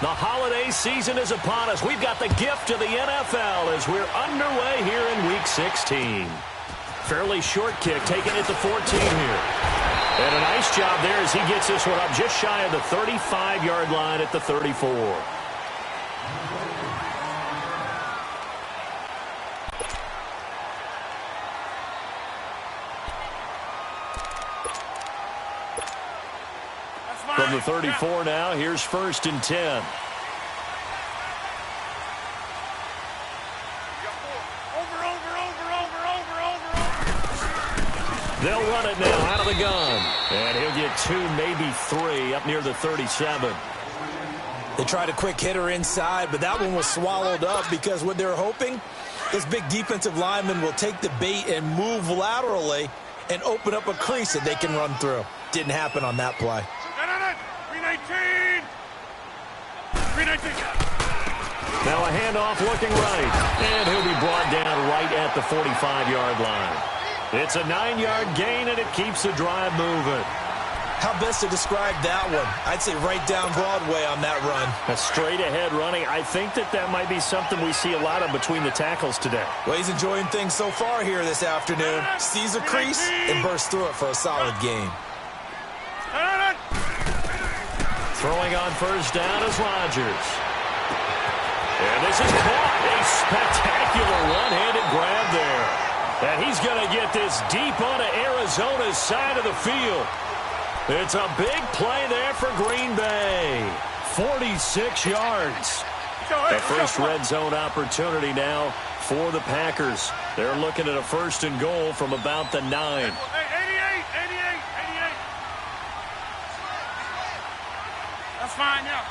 The holiday season is upon us. We've got the gift of the NFL as we're underway here in Week 16. Fairly short kick, taking it to 14 here. And a nice job there as he gets this one up just shy of the 35-yard line at the 34. From the 34 now, here's 1st and 10. They'll run it now out of the gun. And he'll get 2, maybe 3 up near the 37. They tried a quick hitter inside, but that one was swallowed up because what they're hoping, this big defensive lineman will take the bait and move laterally and open up a crease that they can run through. Didn't happen on that play. 319. Now a handoff looking right. And he'll be brought down right at the 45-yard line. It's a 9-yard gain, and it keeps the drive moving. How best to describe that one? I'd say right down Broadway on that run. A straight-ahead running. I think that might be something we see a lot of between the tackles today. Well, he's enjoying things so far here this afternoon. Sees a crease and bursts through it for a solid gain. Throwing on 1st down is Rodgers. And this is caught. A spectacular one-handed grab there. And he's going to get this deep onto Arizona's side of the field. It's a big play there for Green Bay. 46 yards. The first red zone opportunity now for the Packers. They're looking at a 1st and goal from about the 9. 88. That's fine, yeah.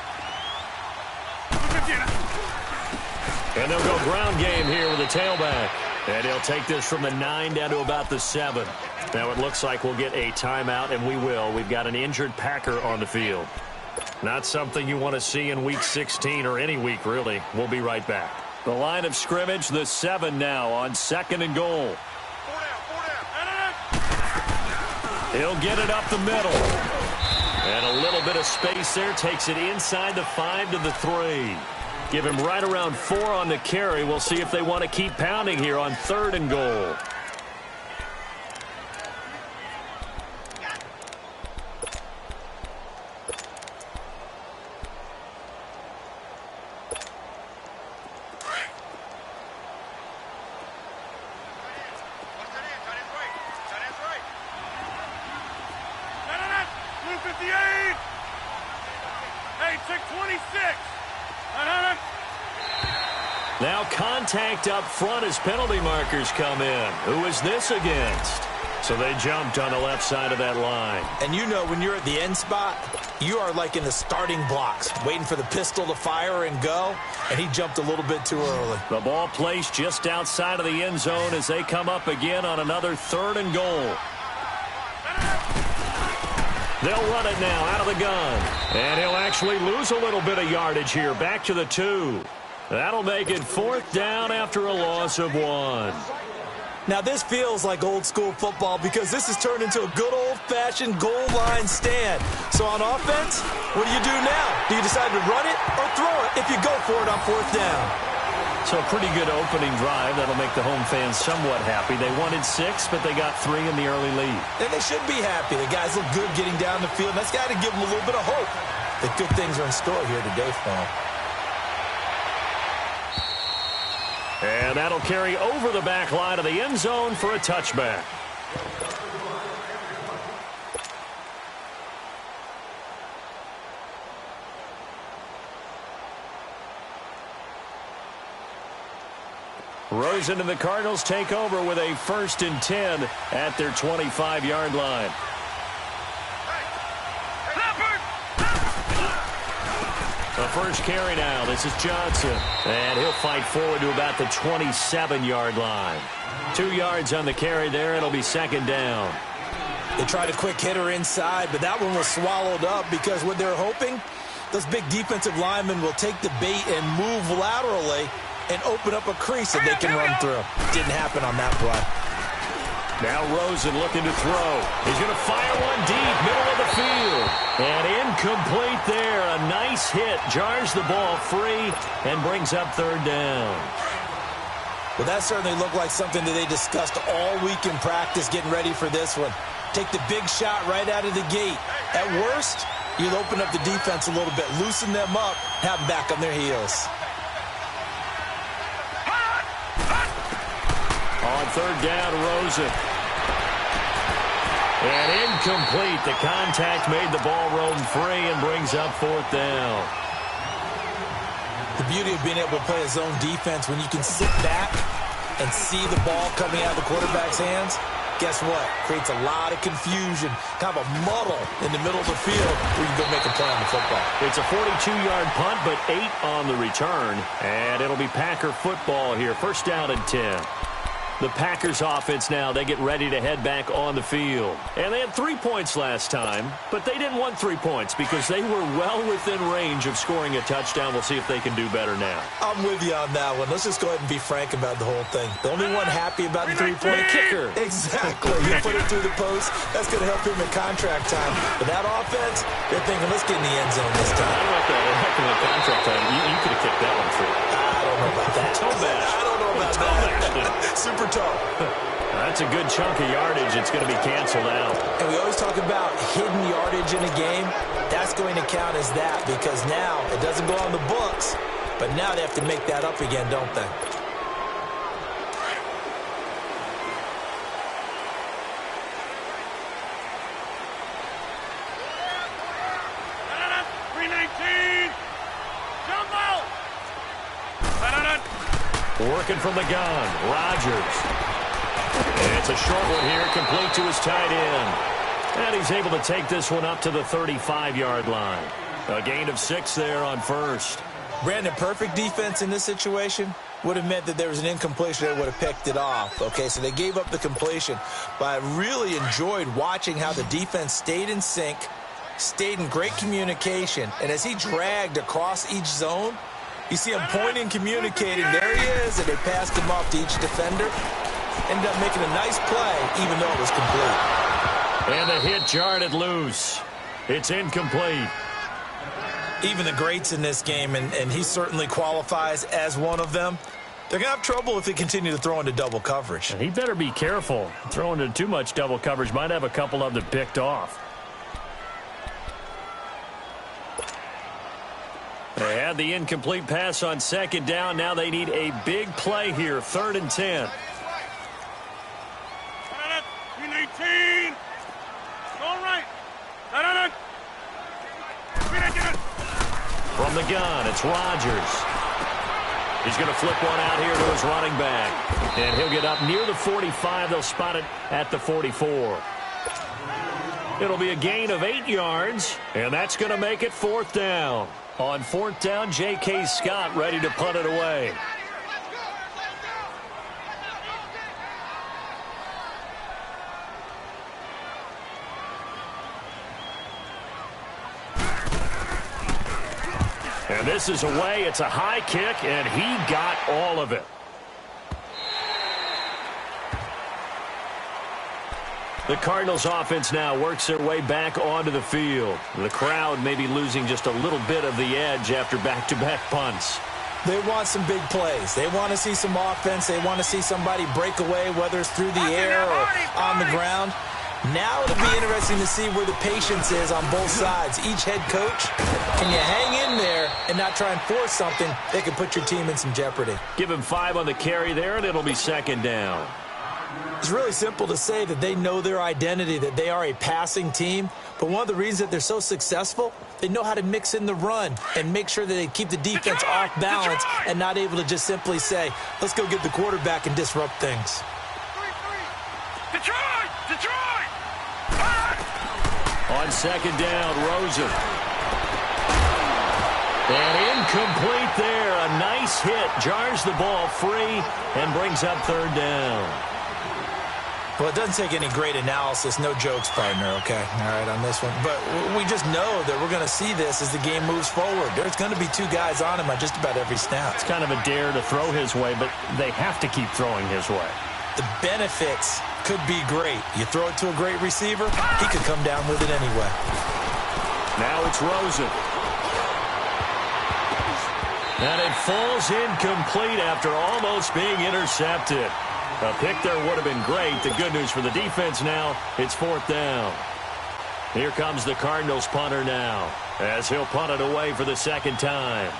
And they'll go ground game here with the tailback. And he'll take this from the 9 down to about the 7. Now it looks like we'll get a timeout, and we will. We've got an injured Packer on the field. Not something you want to see in Week 16 or any week, really. We'll be right back. The line of scrimmage, the 7 now on 2nd and goal. 4 down. He'll get it up the middle. And a little bit of space there. Takes it inside the 5 to the 3. Give him right around 4 on the carry. We'll see if they want to keep pounding here on 3rd and goal. Now contact up front as penalty markers come in. Who is this against? So they jumped on the left side of that line. And you know when you're at the end spot, you are like in the starting blocks, waiting for the pistol to fire and go, and he jumped a little bit too early. The ball placed just outside of the end zone as they come up again on another 3rd and goal. They'll run it now out of the gun. And he'll actually lose a little bit of yardage here. Back to the 2. That'll make it 4th down after a loss of 1. Now this feels like old school football because this has turned into a good old-fashioned goal line stand. So on offense, what do you do now? Do you decide to run it or throw it if you go for it on 4th down? So a pretty good opening drive. That'll make the home fans somewhat happy. They wanted 6, but they got 3 in the early lead. And they should be happy. The guys look good getting down the field. That's got to give them a little bit of hope that good things are in store here today for them. And that'll carry over the back line of the end zone for a touchback. Rosen and the Cardinals take over with a 1st and 10 at their 25-yard line. The first carry now. This is Johnson. And he'll fight forward to about the 27-yard line. 2 yards on the carry there. It'll be 2nd down. They tried a quick hitter inside, but that one was swallowed up because what they're hoping, those big defensive linemen will take the bait and move laterally and open up a crease that they can run through. Didn't happen on that play. Now Rosen looking to throw. He's going to fire one deep, middle of the field. And incomplete there. A nice hit. Jars the ball free and brings up third down. Well, that certainly looked like something that they discussed all week in practice getting ready for this one. Take the big shot right out of the gate. At worst, you'll open up the defense a little bit, loosen them up, have them back on their heels. On third down, Rosen. And incomplete. The contact made the ball roam free and brings up fourth down. The beauty of being able to play a zone defense when you can sit back and see the ball coming out of the quarterback's hands, guess what? Creates a lot of confusion, kind of a muddle in the middle of the field where you can go make a play on the football. It's a 42-yard punt, but 8 on the return. And it'll be Packer football here. First down and 10. The Packers offense now, they get ready to head back on the field. And they had 3 points last time, but they didn't want 3 points because they were well within range of scoring a touchdown. We'll see if they can do better now. I'm with you on that one. Let's just go ahead and be frank about the whole thing. The only one happy about the three-point kicker. Exactly. You put it through the post. That's going to help him in contract time. But that offense, they're thinking, let's get in the end zone this time. I don't know if that would help him in contract time. You could have kicked that one through. I don't know about that. Toe bash. I don't know about that. Super toe. That's a good chunk of yardage. It's going to be canceled out. And we always talk about hidden yardage in a game. That's going to count as that because now it doesn't go on the books, but now they have to make that up again, don't they? Working from the gun, Rodgers. And it's a short one here, complete to his tight end. And he's able to take this one up to the 35-yard line. A gain of 6 there on first. Brandon, perfect defense in this situation would have meant that there was an incompletion that would have picked it off. Okay, so they gave up the completion. But I really enjoyed watching how the defense stayed in sync, stayed in great communication. And as he dragged across each zone, you see him pointing, communicating. There he is, and they passed him off to each defender. Ended up making a nice play, even though it was complete. And the hit jarred it loose. It's incomplete. Even the greats in this game, and he certainly qualifies as one of them, they're going to have trouble if they continue to throw into double coverage. And he better be careful. Throwing into too much double coverage might have a couple of them picked off. They had the incomplete pass on second down. Now they need a big play here. 3rd and 10. 18. Going right. From the gun, it's Rodgers. He's going to flip one out here to his running back. And he'll get up near the 45. They'll spot it at the 44. It'll be a gain of 8 yards, and that's going to make it 4th down. On 4th down, J.K. Scott ready to punt it away. And this is away. It's a high kick, and he got all of it. The Cardinals offense now works their way back onto the field. The crowd may be losing just a little bit of the edge after back-to-back punts. They want some big plays. They want to see some offense. They want to see somebody break away, whether it's through the air or on the ground. Now it'll be interesting to see where the patience is on both sides. Each head coach, can you hang in there and not try and force something that could put your team in some jeopardy? Give him 5 on the carry there, and it'll be 2nd down. It's really simple to say that they know their identity, that they are a passing team. But one of the reasons that they're so successful, they know how to mix in the run and make sure that they keep the defense off balance and not able to just simply say, let's go get the quarterback and disrupt things. On 2nd down, Rosen. And incomplete there. A nice hit. Jars the ball free and brings up 3rd down. Well, it doesn't take any great analysis. No jokes, partner, okay? All right, on this one. But we just know that we're going to see this as the game moves forward. There's going to be 2 guys on him on just about every snap. It's kind of a dare to throw his way, but they have to keep throwing his way. The benefits could be great. You throw it to a great receiver, he could come down with it anyway. Now it's Rosen. And it falls incomplete after almost being intercepted. A pick there would have been great. The good news for the defense now, it's 4th down. Here comes the Cardinals punter now, as he'll punt it away for the second time.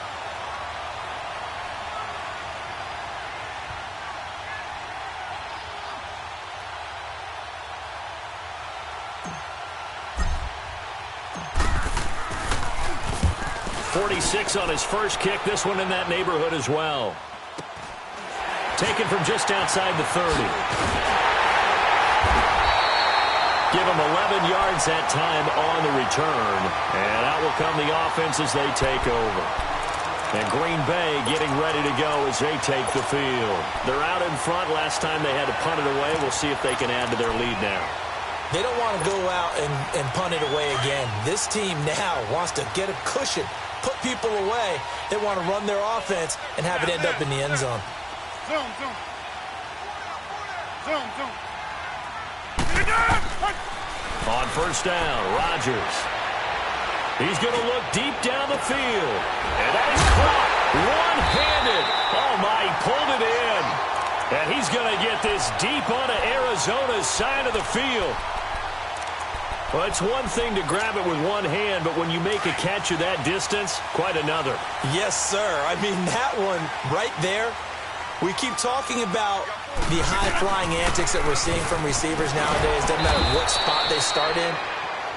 .46 on his first kick. This one in that neighborhood as well. Taken from just outside the 30. Give him 11 yards that time on the return. And out will come the offense as they take over. And Green Bay getting ready to go as they take the field. They're out in front. Last time they had to punt it away. We'll see if they can add to their lead now. They don't want to go out and punt it away again. This team now wants to get a cushion, put people away. They want to run their offense and have it end up in the end zone. Zoom, zoom. Zoom, zoom. On first down, Rodgers. He's going to look deep down the field. And that is caught one-handed. Oh, my, he pulled it in. And he's going to get this deep onto Arizona's side of the field. Well, it's one thing to grab it with one hand, but when you make a catch of that distance, quite another. Yes, sir. I mean, that one right there, we keep talking about the high-flying antics that we're seeing from receivers nowadays. Doesn't matter what spot they start in.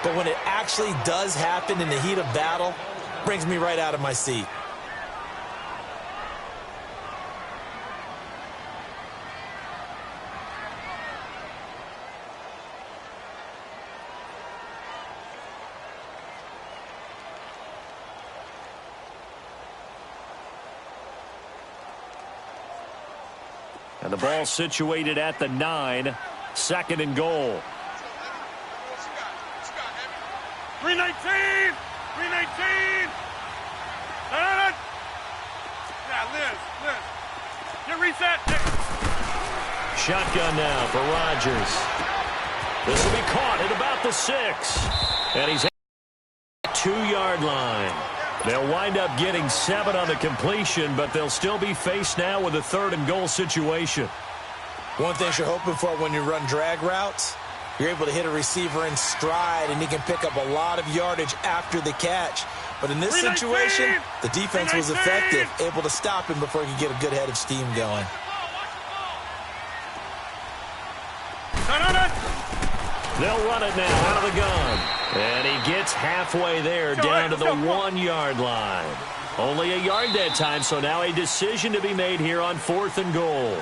But when it actually does happen in the heat of battle, it brings me right out of my seat. And the ball situated at the 9, 2nd and goal. 319! 319! Yeah, Liz. Get reset. Shotgun now for Rodgers. This will be caught at about the 6. And he's at the 2-yard line. They'll wind up getting 7 on the completion, but they'll still be faced now with a 3rd and goal situation. One thing you're hoping for when you run drag routes, you're able to hit a receiver in stride, and he can pick up a lot of yardage after the catch. But in this situation, the defense was effective, able to stop him before he could get a good head of steam going. They'll run it now out of the gun. And he gets halfway there, down to the 1-yard line. Only a yard that time, so now a decision to be made here on 4th and goal.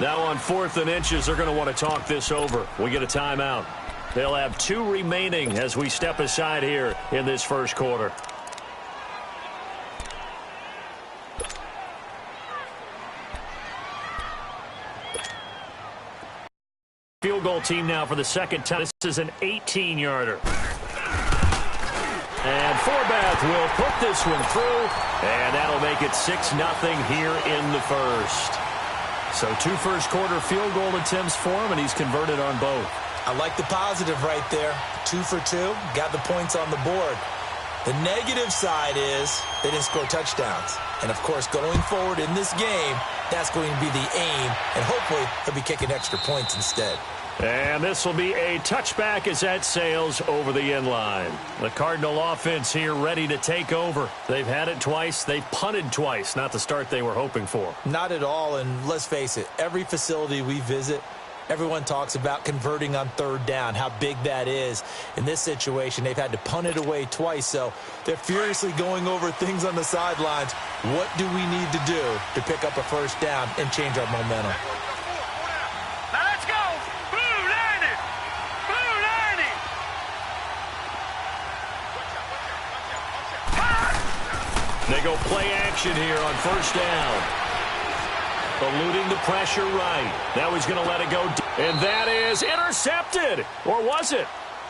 Now on 4th and inches, they're going to want to talk this over. We get a timeout. They'll have 2 remaining as we step aside here in this first quarter. Field goal team now for the second time. This is an 18-yarder. And Forbath will put this one through, and that'll make it 6-0 here in the first. So 2 first-quarter field goal attempts for him, and he's converted on both. I like the positive right there. 2 for 2, got the points on the board. The negative side is they didn't score touchdowns. And, of course, going forward in this game, that's going to be the aim, and hopefully he'll be kicking extra points instead. And this will be a touchback as that sails over the end line. The Cardinal offense here ready to take over. They've had it twice. They've punted twice. Not the start they were hoping for. Not at all, and let's face it, every facility we visit, everyone talks about converting on 3rd down, how big that is. In this situation, they've had to punt it away twice, so they're furiously going over things on the sidelines. What do we need to do to pick up a first down and change our momentum? Now let's go! Blue 90! Blue 90! They go play action here on first down. Eluding the pressure right. Now he's going to let it go. And that is intercepted. Or was it?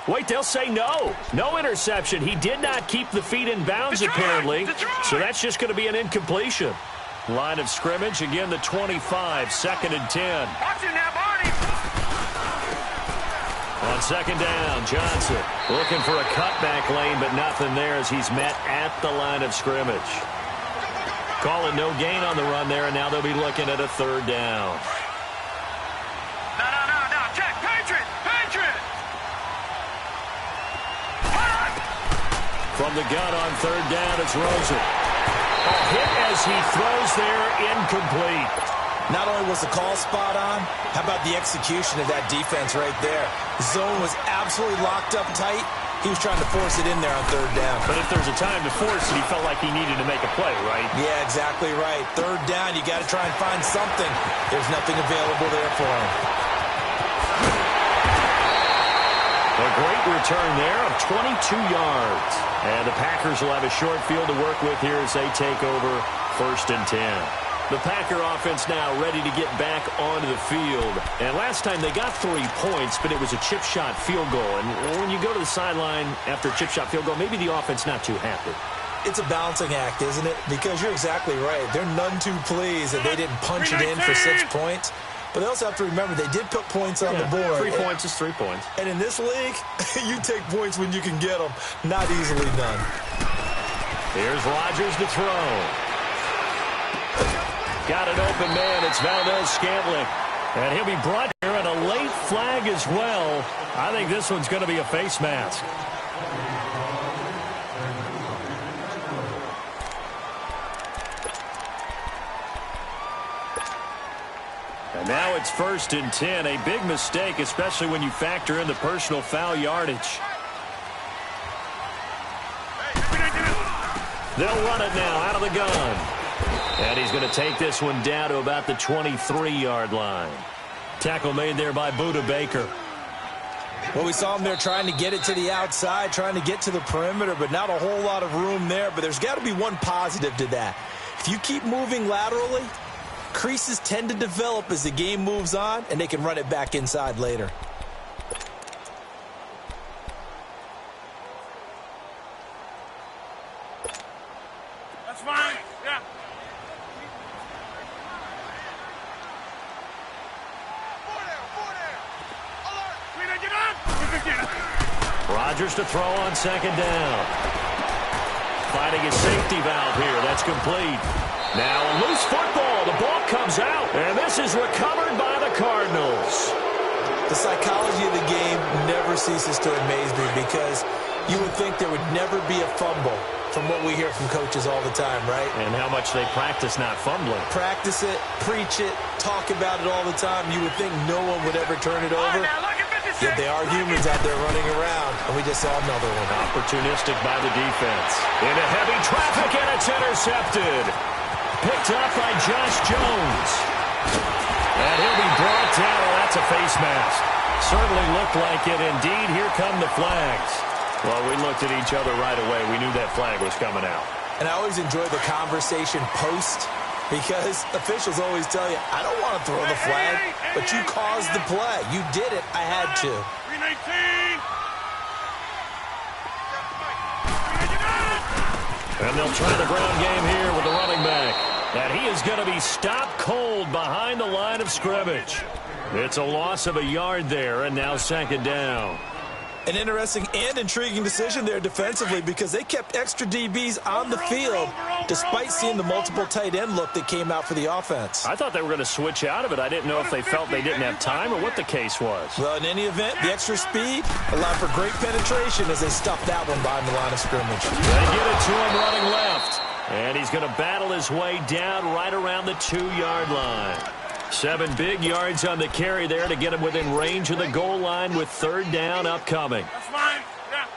Wait, they'll say no. No interception. He did not keep the feet in bounds, apparently. So that's just going to be an incompletion. Line of scrimmage, again, the 25, 2nd and 10. Watch it now, Barney! On second down, Johnson looking for a cutback lane, but nothing there as he's met at the line of scrimmage. Call it no gain on the run there, and now they'll be looking at a third down. No. Check. Patriot. From the gun on third down, it's Rosen. A hit as he throws there, incomplete. Not only was the call spot on, how about the execution of that defense right there? Zone was absolutely locked up tight. He was trying to force it in there on third down. But if there's a time to force it, he felt like he needed to make a play, right? Yeah, exactly right. Third down, you got to try and find something. There's nothing available there for him. A great return there of 22 yards. And the Packers will have a short field to work with here as they take over 1st and 10. The Packer offense now ready to get back onto the field. And last time they got 3 points, but it was a chip shot field goal. And when you go to the sideline after a chip shot field goal, maybe the offense not too happy. It's a balancing act, isn't it? Because you're exactly right. They're none too pleased that they didn't punch it in for 6 points. But they also have to remember they did put points on the board. 3 points is 3 points. And in this league, you take points when you can get them. Not easily done. Here's Rodgers to throw. Got an open man. It's Valdez-Scantling. And he'll be brought here at a late flag as well. I think this one's going to be a face mask. And now it's 1st and 10. A big mistake, especially when you factor in the personal foul yardage. They'll run it now out of the gun. And he's going to take this one down to about the 23-yard line. Tackle made there by Budda Baker. Well, we saw him there trying to get it to the outside, trying to get to the perimeter, but not a whole lot of room there. But there's got to be one positive to that. If you keep moving laterally, creases tend to develop as the game moves on, and they can run it back inside later. That's fine. Yeah. Rodgers to throw on second down. Finding a safety valve here. That's complete. Now a loose football. The ball comes out. And this is recovered by the Cardinals. The psychology of the game never ceases to amaze me because you would think there would never be a fumble from what we hear from coaches all the time, right? And how much they practice not fumbling. Practice it, preach it, talk about it all the time. You would think no one would ever turn it over. Yet they are humans out there running around, and we just saw another one. Opportunistic by the defense. Into heavy traffic, and it's intercepted. Picked up by Josh Jones. And he'll be brought down. Oh, that's a face mask. Certainly looked like it. Indeed, here come the flags. Well, we looked at each other right away. We knew that flag was coming out. And I always enjoy the conversation post because officials always tell you, I don't want to throw the flag, but you caused the play. You did it. I had to. 319. And they'll try the ground game here with the running back. And he is going to be stopped cold behind the line of scrimmage. It's a loss of a yard there, and now second down. An interesting and intriguing decision there defensively because they kept extra DBs on the field despite seeing the multiple tight end look that came out for the offense. I thought they were going to switch out of it. I didn't know if they felt they didn't have time or what the case was. Well, in any event, the extra speed allowed for great penetration as they stuffed that one behind the line of scrimmage. They get it to him running left. And he's going to battle his way down right around the 2-yard line. 7 big yards on the carry there to get him within range of the goal line with third down upcoming. That's fine. Yeah.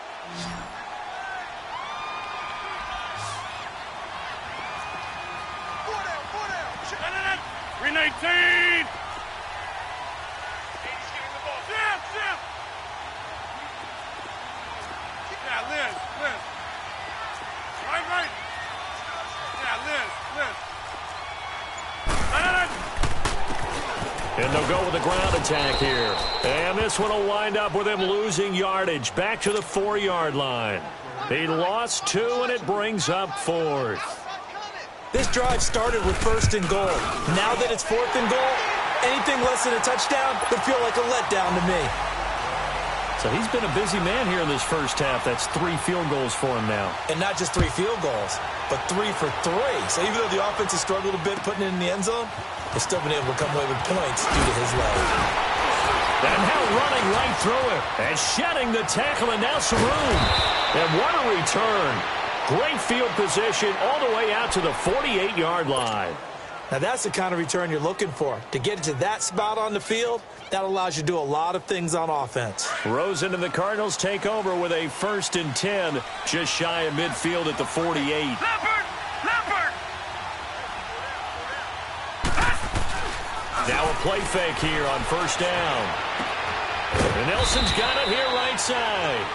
319. Yeah, Liz. Right. Yeah, Liz. And they'll go with the ground attack here. And this one will wind up with him losing yardage back to the 4-yard line. He lost 2, and it brings up 4th. This drive started with 1st and goal. Now that it's 4th and goal, anything less than a touchdown would feel like a letdown to me. So he's been a busy man here in this first half. That's 3 field goals for him now. And not just 3 field goals, but 3 for 3. So even though the offense has struggled a bit putting it in the end zone, they've still been able to come away with points due to his leg. And now running right through it. And shedding the tackle, and now some room. And what a return. Great field position all the way out to the 48-yard line. Now that's the kind of return you're looking for. To get to that spot on the field, that allows you to do a lot of things on offense. Rosen and the Cardinals take over with a 1st and 10, just shy of midfield at the 48. Leopard! Leopard! Now a play fake here on 1st down. And Nelson's got it here right side.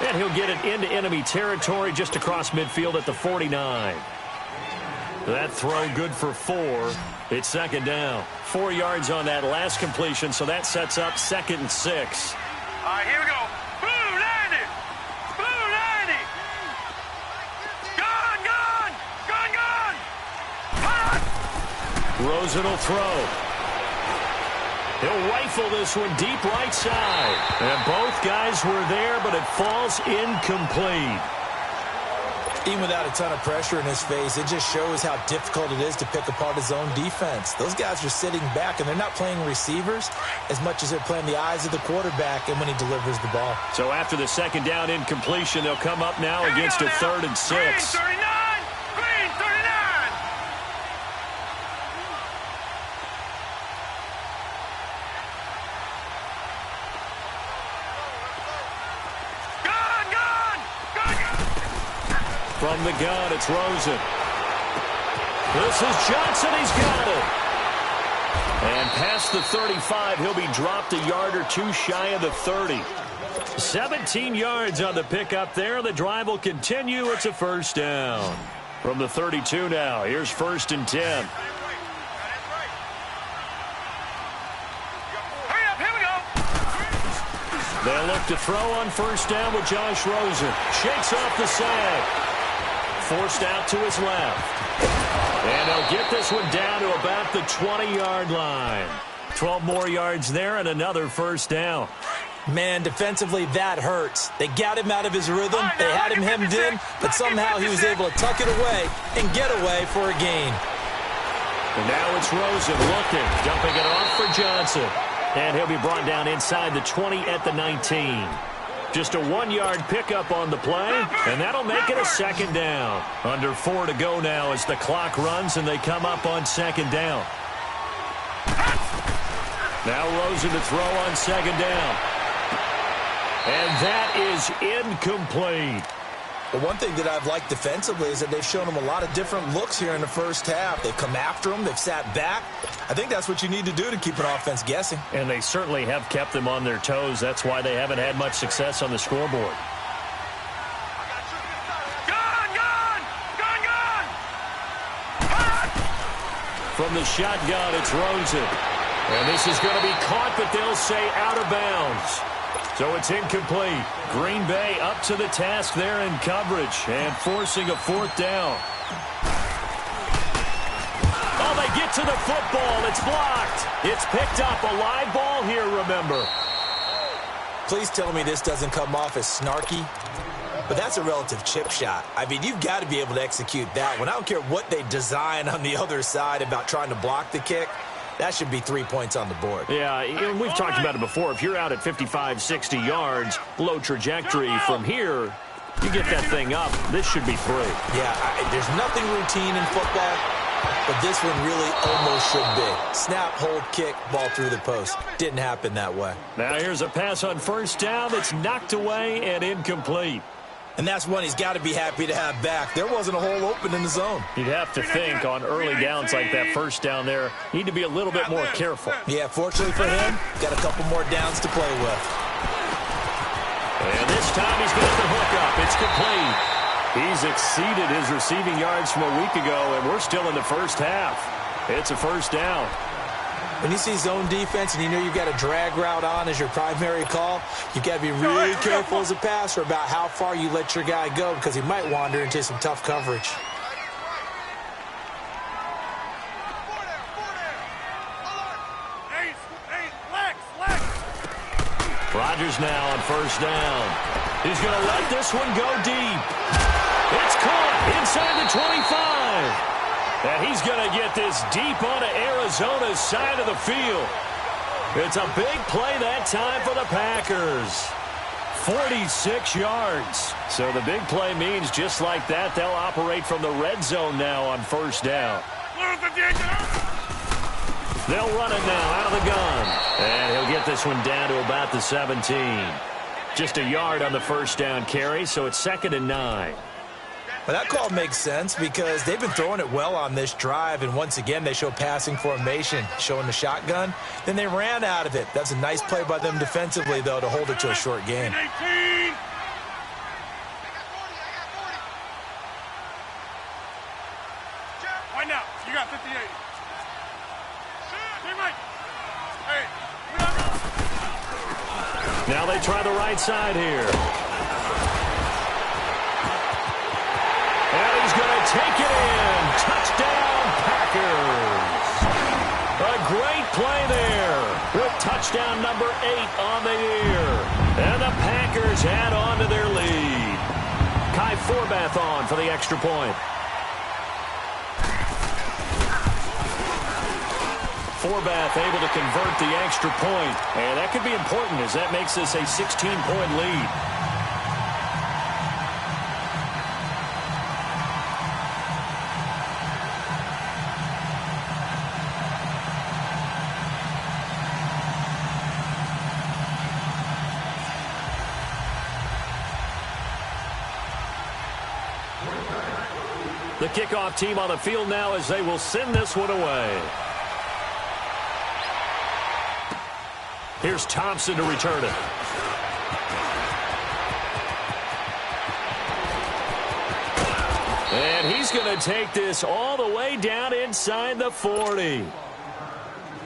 And he'll get it into enemy territory just across midfield at the 49. That throw good for 4. It's 2nd down. 4 yards on that last completion, so that sets up 2nd and 6. All right, here we go. Blue 90! Blue 90! Gone, gone! Gone, gone! Hot! Rosen will throw. He'll rifle this one deep right side. And both guys were there, but it falls incomplete. Even without a ton of pressure in his face, it just shows how difficult it is to pick apart his own defense. Those guys are sitting back, and they're not playing receivers as much as they're playing the eyes of the quarterback and when he delivers the ball. So after the 2nd down incompletion, they'll come up now against a 3rd and 6. Green 39! Green 39! Gone, gone! Gone, gone! From the gun, it's Rosen. This is Johnson. He's got it. And past the 35, he'll be dropped a yard or 2 shy of the 30. 17 yards on the pickup there. The drive will continue. It's a 1st down. From the 32 now, here's 1st and 10. Hurry up, here we go! They'll look to throw on 1st down with Josh Rosen. Shakes off the sack. Forced out to his left. And he'll get this one down to about the 20-yard line. 12 more yards there and another 1st down. Man, defensively, that hurts. They got him out of his rhythm. They had him hemmed in, but somehow he was able to tuck it away and get away for a gain. And now it's Rosen looking, dumping it off for Johnson. And he'll be brought down inside the 20 at the 19. Just a 1-yard pickup on the play, and that'll make it a 2nd down. Under 4 to go now as the clock runs, and they come up on 2nd down. Now Rosen to throw on 2nd down. And that is incomplete. But one thing that I've liked defensively is that they've shown him a lot of different looks here in the first half. They've come after him. They've sat back. I think that's what you need to do to keep an offense guessing. And they certainly have kept them on their toes. That's why they haven't had much success on the scoreboard. Gone, gone! Gone, gone! From the shotgun, it's Rosen. And this is going to be caught, but they'll say out of bounds. So it's incomplete. Green Bay up to the task there in coverage and forcing a 4th down. Oh, they get to the football. It's blocked. It's picked up. A live ball here, remember. Please tell me this doesn't come off as snarky, but that's a relative chip shot. I mean, you've got to be able to execute that one. I don't care what they design on the other side about trying to block the kick. That should be 3 points on the board. Yeah, we've talked about it before. If you're out at 55, 60 yards, low trajectory from here, you get that thing up. This should be 3. Yeah, there's nothing routine in football, but this one really almost should be. Snap, hold, kick, ball through the post. Didn't happen that way. Now here's a pass on 1st down that's knocked away and incomplete. And that's one he's got to be happy to have back. There wasn't a hole open in the zone. You'd have to think on early downs like that 1st down there, need to be a little bit more careful. Yeah, fortunately for him, got a couple more downs to play with. And this time he's got the hook up. It's complete. He's exceeded his receiving yards from a week ago, and we're still in the first half. It's a 1st down. When you see zone defense and you know you've got a drag route on as your primary call, you've got to be really careful as a passer about how far you let your guy go because he might wander into some tough coverage. Lex, Lex! Rodgers now on first down. He's going to let this one go deep. It's caught inside the 25. And he's going to get this deep onto Arizona's side of the field. It's a big play that time for the Packers. 46 yards. So the big play means just like that, they'll operate from the red zone now on first down. They'll run it now out of the gun. And he'll get this one down to about the 17. Just a yard on the first down carry, so it's 2nd and 9. Well, that call makes sense because they've been throwing it well on this drive, and once again they show passing formation, showing the shotgun. Then they ran out of it. That's a nice play by them defensively, though, to hold it to a short game. Right now, you got 58. Now they try the right side here. And he's going to take it in. Touchdown, Packers. A great play there with touchdown number 8 on the year. And the Packers add on to their lead. Kai Forbath on for the extra point. Forbath able to convert the extra point. And that could be important as that makes this a 16-point lead. The kickoff team on the field now as they will send this one away. Here's Thompson to return it. And he's going to take this all the way down inside the 40.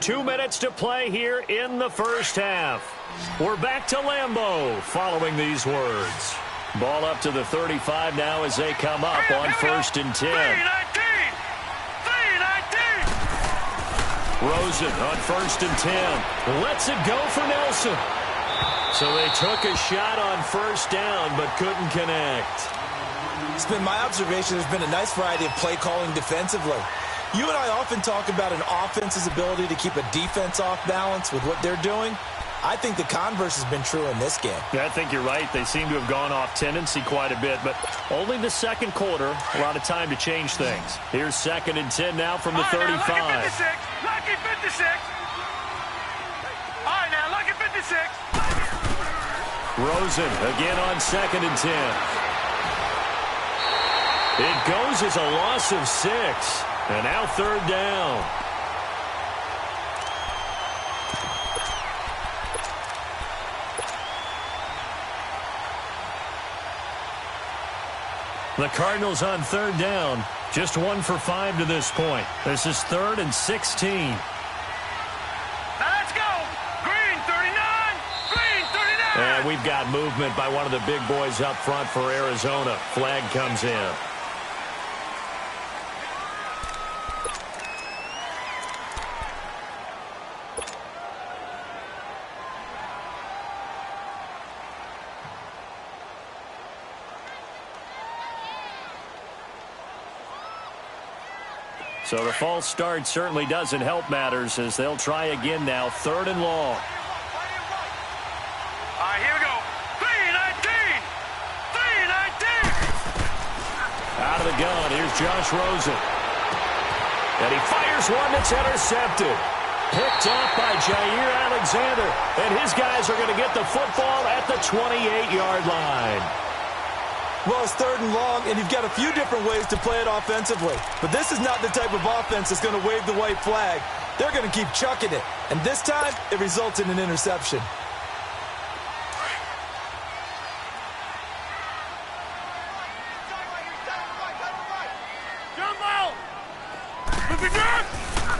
2 minutes to play here in the first half. We're back to Lambeau following these words. Ball up to the 35 now as they come up on 1st and 10. Rosen on 1st and 10. Lets it go for Nelson. So they took a shot on first down but couldn't connect. It's been my observation there's been a nice variety of play calling defensively. You and I often talk about an offense's ability to keep a defense off balance with what they're doing. I think the converse has been true in this game. Yeah, I think you're right. They seem to have gone off tendency quite a bit, but only the second quarter, a lot of time to change things. Here's 2nd and 10 now from the 35. Lucky 56. All right, now, lucky 56. Rosen again on 2nd and 10. It goes as a loss of 6. And now 3rd down. The Cardinals on 3rd down. Just 1 for 5 to this point. This is 3rd and 16. Now let's go. Green 39. Green 39. And we've got movement by one of the big boys up front for Arizona. Flag comes in. So the false start certainly doesn't help matters as they'll try again now. 3rd and long. All right, here we go. 319. 319. Out of the gun, here's Josh Rosen. And he fires one that's intercepted. Picked off by Jair Alexander. And his guys are going to get the football at the 28-yard line. Well, it's 3rd and long, and you've got a few different ways to play it offensively. But this is not the type of offense that's going to wave the white flag. They're going to keep chucking it. And this time, it results in an interception.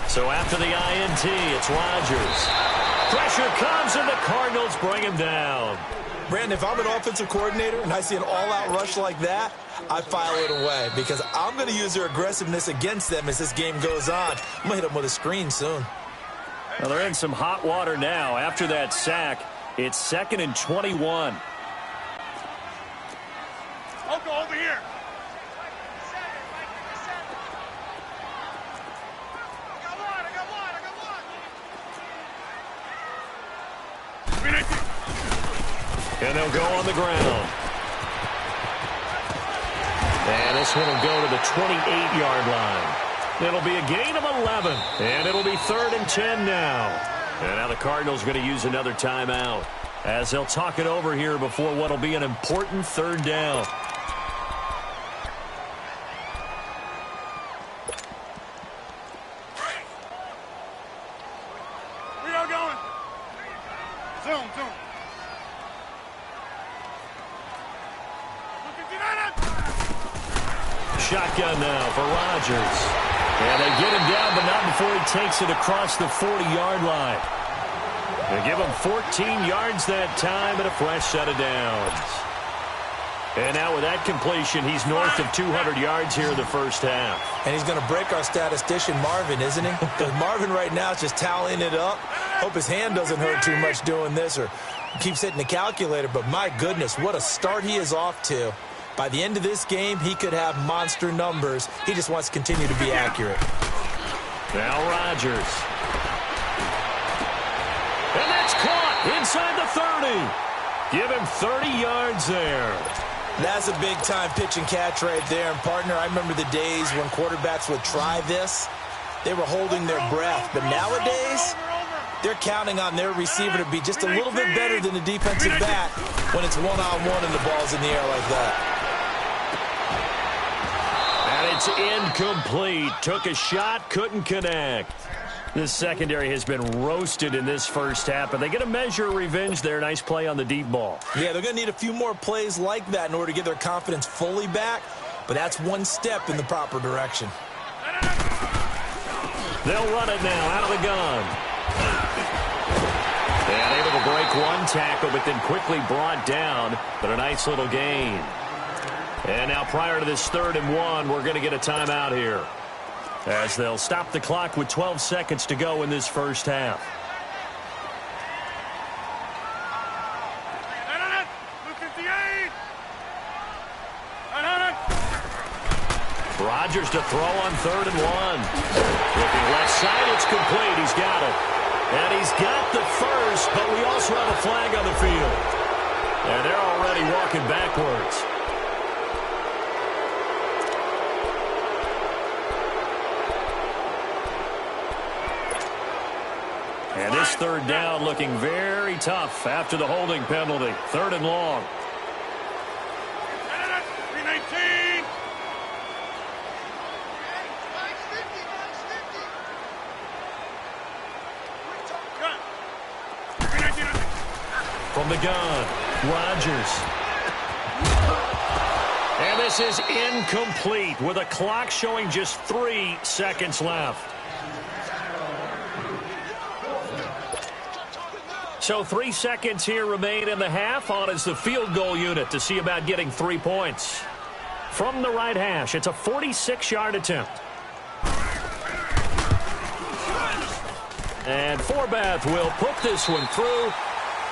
So after the INT, it's Rodgers. Pressure comes, and the Cardinals bring him down. Brandon, if I'm an offensive coordinator and I see an all-out rush like that, I file it away because I'm going to use their aggressiveness against them as this game goes on. I'm going to hit them with a screen soon. Well, they're in some hot water now after that sack. It's 2nd and 21. I'll go over here. And they'll go on the ground. And this one will go to the 28-yard line. It'll be a gain of 11. And it'll be 3rd and 10 now. And now the Cardinals are going to use another timeout as they'll talk it over here before what will be an important 3rd down. We are going. Zoom. Shotgun now for Rodgers. And they get him down, but not before he takes it across the 40-yard line. They give him 14 yards that time and a fresh set of downs. And now with that completion, he's north of 200 yards here in the first half. And he's going to break our statistician, Marvin, isn't he? Because Marvin right now is just tallying it up. Hope his hand doesn't hurt too much doing this or keeps hitting the calculator. But my goodness, what a start he is off to. By the end of this game, he could have monster numbers. He just wants to continue to be accurate. Now Rodgers. And that's caught inside the 30. Give him 30 yards there. That's a big-time pitch and catch right there. And, partner, I remember the days when quarterbacks would try this. They were holding their breath. But nowadays, they're counting on their receiver to be just a little bit better than the defensive back when it's one-on-one and the ball's in the air like that. And it's incomplete. Took a shot, couldn't connect. This secondary has been roasted in this first half, but they get a measure of revenge there. Nice play on the deep ball. Yeah, they're going to need a few more plays like that in order to get their confidence fully back, but that's one step in the proper direction. They'll run it now out of the gun. And able to break one tackle, but then quickly brought down, but a nice little gain. And now prior to this 3rd and 1, we're going to get a timeout here, as they'll stop the clock with 12 seconds to go in this first half. Rodgers to throw on 3rd and 1. Looking left side, it's complete. He's got it. And he's got the first, but we also have a flag on the field. And they're already walking backwards. And this 3rd down looking very tough after the holding penalty. 3rd and long. From the gun, Rodgers. And this is incomplete with a clock showing just 3 seconds left. So 3 seconds here remain in the half. On is the field goal unit to see about getting 3 points. From the right hash, it's a 46-yard attempt. And Forbath will put this one through.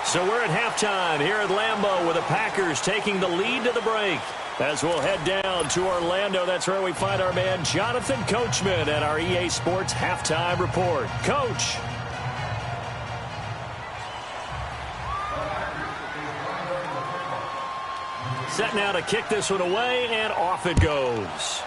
So we're at halftime here at Lambeau with the Packers taking the lead to the break. As we'll head down to Orlando, that's where we find our man Jonathan Coachman at our EA Sports Halftime Report. Coach. Set now to kick this one away, and off it goes.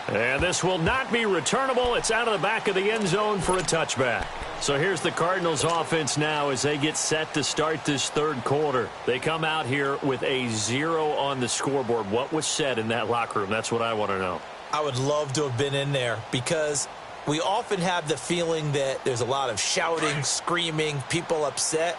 And this will not be returnable. It's out of the back of the end zone for a touchback. So here's the Cardinals offense now as they get set to start this 3rd quarter. They come out here with a 0 on the scoreboard. What was said in that locker room? That's what I want to know. I would love to have been in there because we often have the feeling that there's a lot of shouting, screaming, people upset.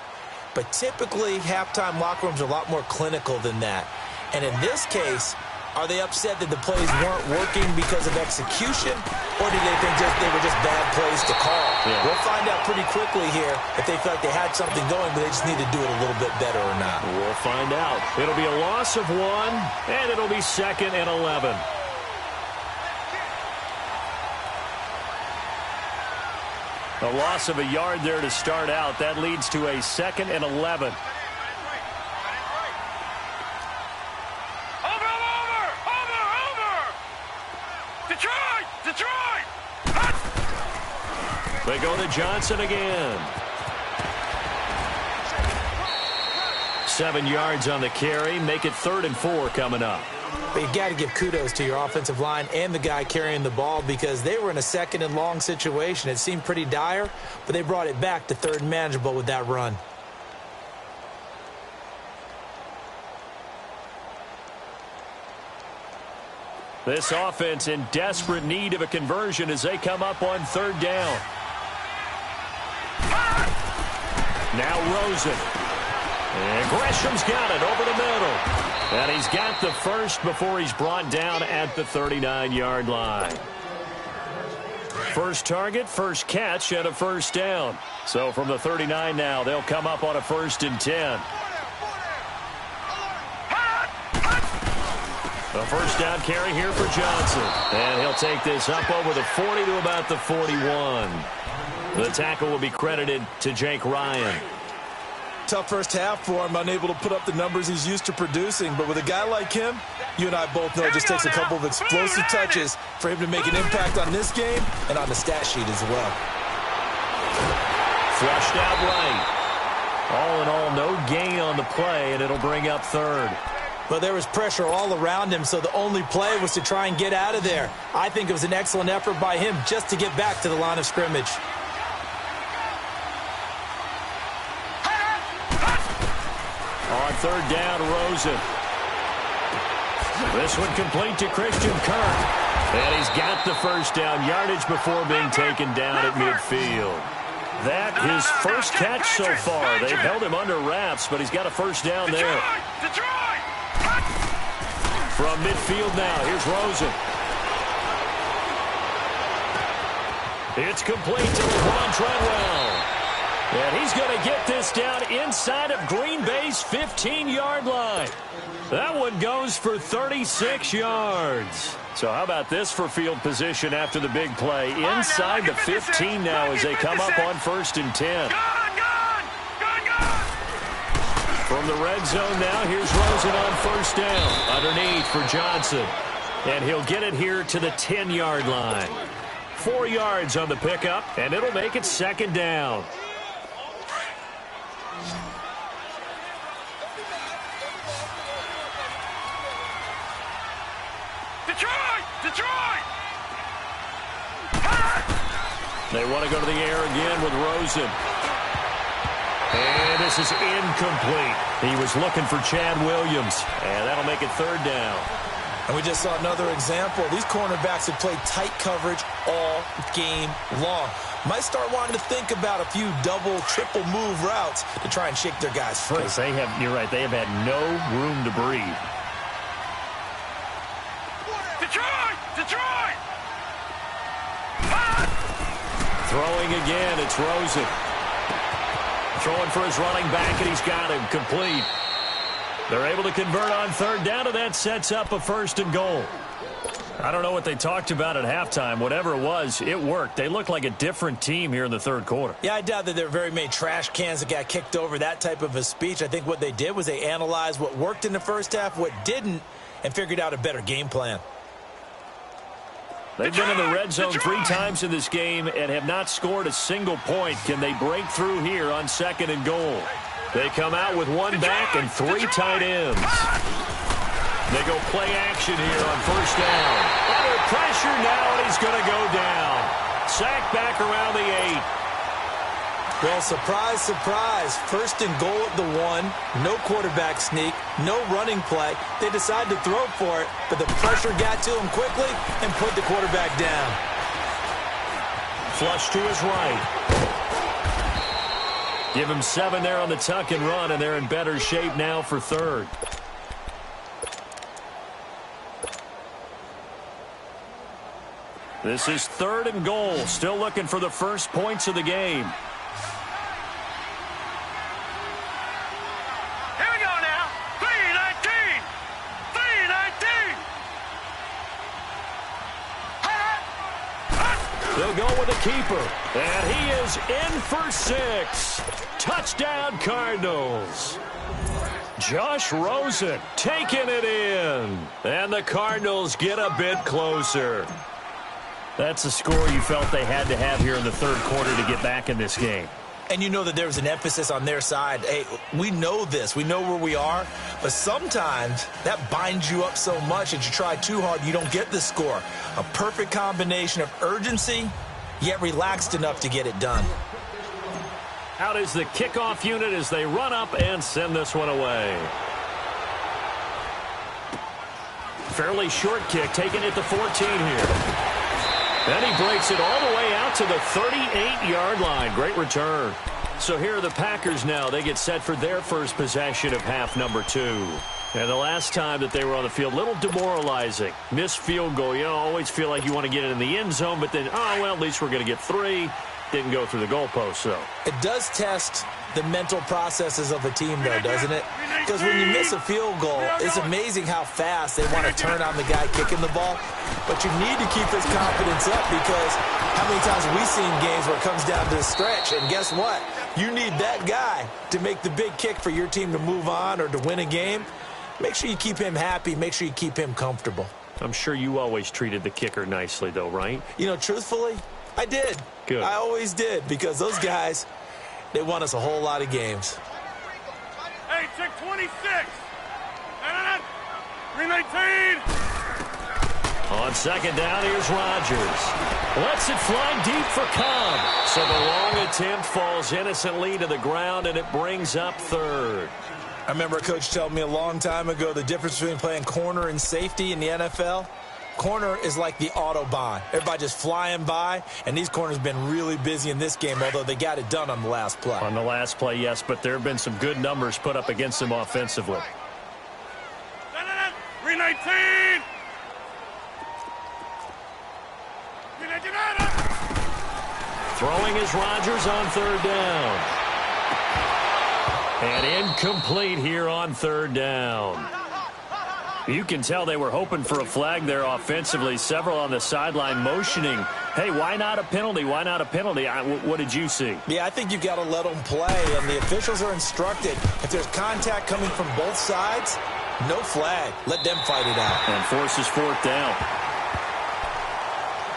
But typically, halftime locker rooms are a lot more clinical than that. And in this case, are they upset that the plays weren't working because of execution, or do they think they were just bad plays to call? Yeah. We'll find out pretty quickly here if they feel like they had something going, but they just need to do it a little bit better or not. We'll find out. It'll be a loss of 1, and it'll be 2nd and 11. A loss of a yard there to start out. That leads to a 2nd and 11. They go to Johnson again. 7 yards on the carry. Make it 3rd and 4 coming up. But you got to give kudos to your offensive line and the guy carrying the ball because they were in a 2nd and long situation. It seemed pretty dire, but they brought it back to 3rd and manageable with that run. This offense in desperate need of a conversion as they come up on 3rd down. Now Rosen. And Gresham's got it over the middle. And he's got the first before he's brought down at the 39-yard line. First target, first catch, and a 1st down. So from the 39 now, they'll come up on a 1st and 10. A 1st down carry here for Johnson. And he'll take this up over the 40 to about the 41. The tackle will be credited to Jake Ryan. Tough first half for him, unable to put up the numbers he's used to producing. But with a guy like him, you and I both know it just takes a couple of explosive touches for him to make an impact on this game and on the stat sheet as well. Flushed out right. All in all, no gain on the play, and it'll bring up 3rd. But there was pressure all around him, so the only play was to try and get out of there. I think it was an excellent effort by him just to get back to the line of scrimmage. On 3rd down, Rosen. This one complete to Christian Kirk. And he's got the 1st down yardage before being taken down at midfield. That his first catch so far. They've held him under wraps, but he's got a 1st down there. From midfield now, here's Rosen. It's complete to LeBron Treadwell. And he's going to get this down inside of Green Bay's 15-yard line. That one goes for 36 yards. So how about this for field position after the big play? Inside the 15 now as they come up on 1st and 10. From the red zone now, here's Rosen on 1st down. Underneath for Johnson. And he'll get it here to the 10-yard line. 4 yards on the pickup, and it'll make it 2nd down. They want to go to the air again with Rosen. And this is incomplete. He was looking for Chad Williams. And that'll make it 3rd down. And we just saw another example. These cornerbacks have played tight coverage all game long. Might start wanting to think about a few double, triple move routes to try and shake their guys free. You're right, they have had no room to breathe. Detroit! Throwing again, it's Rosen. Throwing for his running back, and he's got him complete. They're able to convert on 3rd down, and that sets up a 1st and goal. I don't know what they talked about at halftime. Whatever it was, it worked. They look like a different team here in the 3rd quarter. Yeah, I doubt that there were very many trash cans that got kicked over, that type of a speech. I think what they did was they analyzed what worked in the first half, what didn't, and figured out a better game plan. They've been in the red zone 3 times in this game and have not scored a single point. Can they break through here on 2nd and goal? They come out with 1 back and 3 tight ends. They go play action here on 1st down. Under pressure now, and he's going to go down. Sacked back around the 8. Well, surprise, surprise. 1st and goal at the 1. No quarterback sneak. No running play. They decide to throw for it, but the pressure got to him quickly and put the quarterback down. Flush to his right. Give him 7 there on the tuck and run, and they're in better shape now for 3rd. This is 3rd and goal. Still looking for the first points of the game. Here we go now. 3-19. 3-19. They'll go with the keeper. And he is in for 6. Touchdown, Cardinals. Josh Rosen taking it in. And the Cardinals get a bit closer. That's a score you felt they had to have here in the third quarter to get back in this game. And you know that there was an emphasis on their side. Hey, we know this. We know where we are. But sometimes that binds you up so much that you try too hard, you don't get the score. A perfect combination of urgency, yet relaxed enough to get it done. Out is the kickoff unit as they run up and send this one away. Fairly short kick, taking it to 14 here. And he breaks it all the way out to the 38-yard line. Great return. So here are the Packers now. They get set for their first possession of half number 2. And the last time that they were on the field, a little demoralizing. Missed field goal. You know, always feel like you want to get it in the end zone, but then, oh, well, at least we're going to get 3. Didn't go through the goalpost, though. It does test the mental processes of a team, though, doesn't it? Because when you miss a field goal, it's amazing how fast they want to turn on the guy kicking the ball. But you need to keep his confidence up because how many times have we seen games where it comes down to the stretch? And guess what? You need that guy to make the big kick for your team to move on or to win a game. Make sure you keep him happy. Make sure you keep him comfortable. I'm sure you always treated the kicker nicely, though, right? You know, truthfully, I did. Good. I always did because those guys, they won us a whole lot of games. Hey, check 26. 319. On second down, here's Rodgers. Lets it fly deep for Cobb. So the long attempt falls innocently to the ground, and it brings up third. I remember a coach telling me a long time ago the difference between playing corner and safety in the NFL. Corner is like the Autobahn. Everybody just flying by, and these corners have been really busy in this game, although they got it done on the last play. On the last play, yes, but there have been some good numbers put up against them offensively. 319. Throwing is Rodgers on third down. And incomplete here on third down. You can tell they were hoping for a flag there offensively. Several on the sideline motioning, hey, why not a penalty? Why not a penalty? What did you see? Yeah, I think you've got to let them play, and the officials are instructed. If there's contact coming from both sides, no flag. Let them fight it out. And forces fourth down.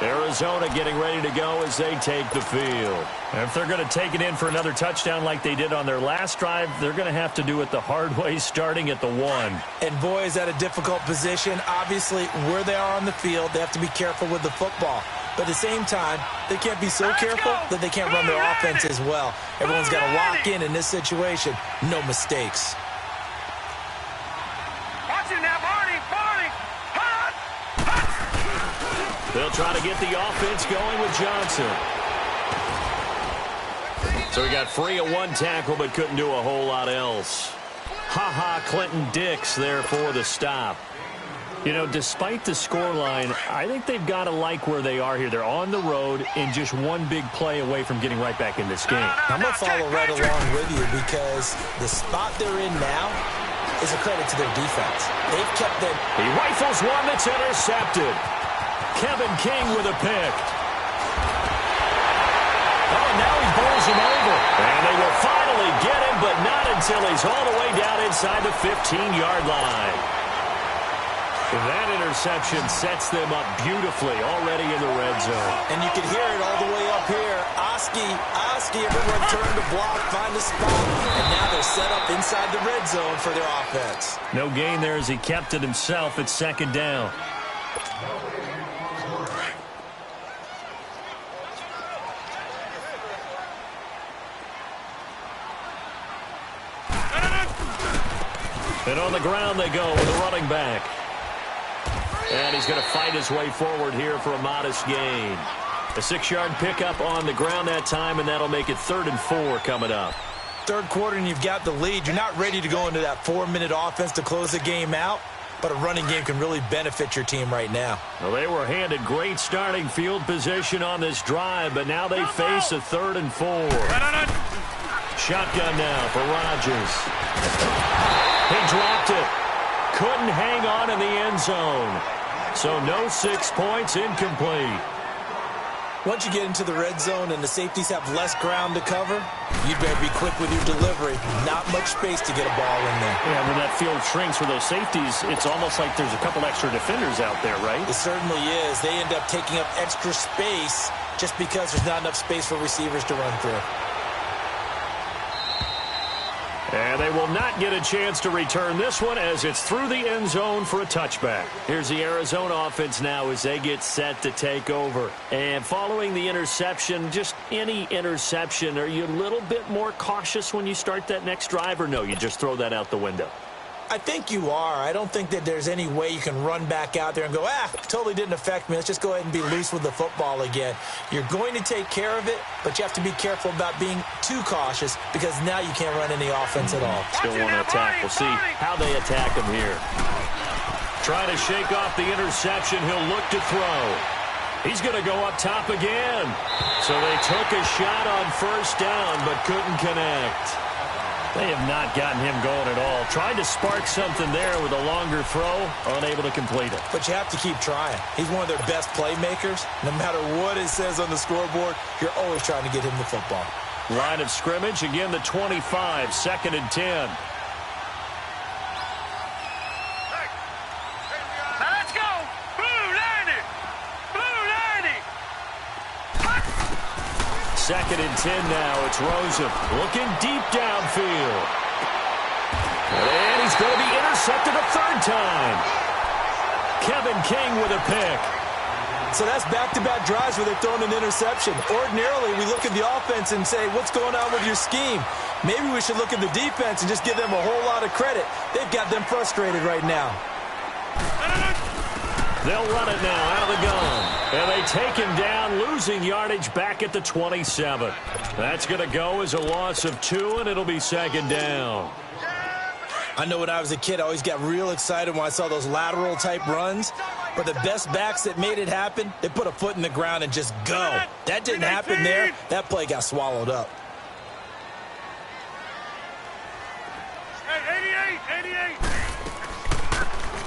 Arizona getting ready to go as they take the field. And if they're going to take it in for another touchdown like they did on their last drive, they're going to have to do it the hard way, starting at the 1. And boy, is that a difficult position. Obviously, where they are on the field, they have to be careful with the football. But at the same time, they can't be so careful that they can't run their offense as well. Everyone's got to lock in this situation. No mistakes. Watch it now, Barney. Hot. They'll try to get the offense going with Johnson. So he got free of one tackle but couldn't do a whole lot else. Clinton Dix there for the stop. You know, despite the scoreline, I think they've got to like where they are here. They're on the road and just one big play away from getting right back in this game. I'm going to follow right along with you because the spot they're in now is a credit to their defense. They've kept them. He rifles one that's intercepted. Kevin King with a pick. Oh, now he bowls him over. And they will finally get him, but not until he's all the way down inside the 15-yard line. That interception sets them up beautifully already in the red zone. And you can hear it all the way up here. Oski, everyone turned to block, find a spot, and now they're set up inside the red zone for their offense. No gain there as he kept it himself at second down. And on the ground they go with a running back. And he's going to fight his way forward here for a modest gain. A 6-yard pickup on the ground that time, and that'll make it 3rd and 4 coming up. Third quarter, and you've got the lead. You're not ready to go into that 4-minute offense to close the game out, but a running game can really benefit your team right now. Well, they were handed great starting field position on this drive, but now they face a 3rd and 4. Shotgun now for Rodgers. He dropped it. Couldn't hang on in the end zone. So no 6 points, incomplete. Once you get into the red zone and the safeties have less ground to cover, you'd better be quick with your delivery. Not much space to get a ball in there. Yeah, when that field shrinks for those safeties, it's almost like there's a couple extra defenders out there, right? It certainly is. They end up taking up extra space just because there's not enough space for receivers to run through. And they will not get a chance to return this one as it's through the end zone for a touchback. Here's the Arizona offense now as they get set to take over. And following the interception, just any interception, are you a little bit more cautious when you start that next drive, or no, you just throw that out the window? I think you are. I don't think that there's any way you can run back out there and go, totally didn't affect me. Let's just go ahead and be loose with the football again. You're going to take care of it, but you have to be careful about being too cautious because now you can't run any offense at all. Still want to attack. We'll see how they attack him here. Trying to shake off the interception. He'll look to throw. He's going to go up top again. So they took a shot on first down but couldn't connect. They have not gotten him going at all. Tried to spark something there with a longer throw, unable to complete it. But you have to keep trying. He's one of their best playmakers. No matter what it says on the scoreboard, you're always trying to get him the football. Line of scrimmage, again the 25, 2nd and 10. Let's go! Blue 90! Blue 90! 2nd and 10 now. It's Rosen looking deep downfield. And he's going to be intercepted a third time. Kevin King with a pick. So that's back-to-back drives where they're throwing an interception. Ordinarily, we look at the offense and say, what's going on with your scheme? Maybe we should look at the defense and just give them a whole lot of credit. They've got them frustrated right now. They'll run it now out of the gun. And they take him down, losing yardage back at the 27. That's going to go as a loss of 2, and it'll be 2nd down. I know when I was a kid, I always got real excited when I saw those lateral-type runs. But the best backs that made it happen, they put a foot in the ground and just go. That didn't happen there. That play got swallowed up. Hey, 88!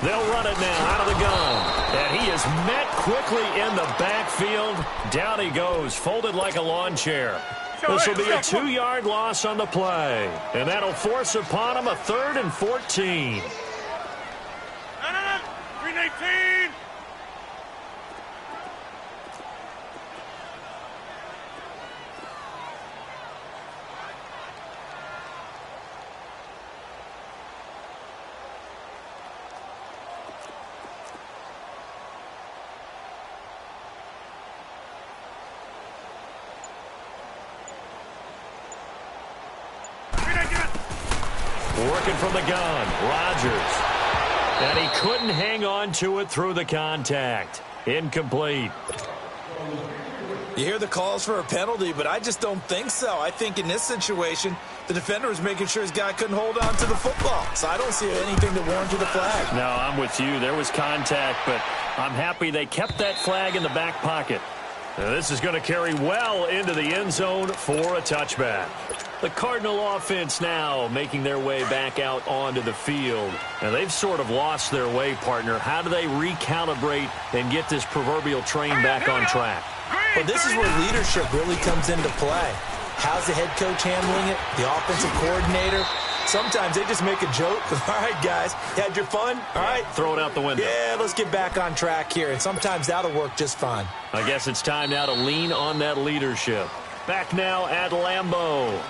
They'll run it now out of the gun. And he is met quickly in the backfield. Down he goes, folded like a lawn chair. This will be a 2-yard loss on the play. And that'll force upon him a 3rd and 14. 319! Working from the gun, Rodgers. And he couldn't hang on to it through the contact. Incomplete. You hear the calls for a penalty, but I just don't think so. I think in this situation, the defender was making sure his guy couldn't hold on to the football. So I don't see anything that warranted a flag. No, I'm with you. There was contact, but I'm happy they kept that flag in the back pocket. Now, this is going to carry well into the end zone for a touchback. The Cardinal offense now making their way back out onto the field. Now, they've sort of lost their way, partner. How do they recalibrate and get this proverbial train back on track? Well, this is where leadership really comes into play. How's the head coach handling it? The offensive coordinator? Sometimes they just make a joke. All right, guys, you had your fun? All right. Throw it out the window. Yeah, let's get back on track here. And sometimes that'll work just fine. I guess it's time now to lean on that leadership. Back now at Lambeau.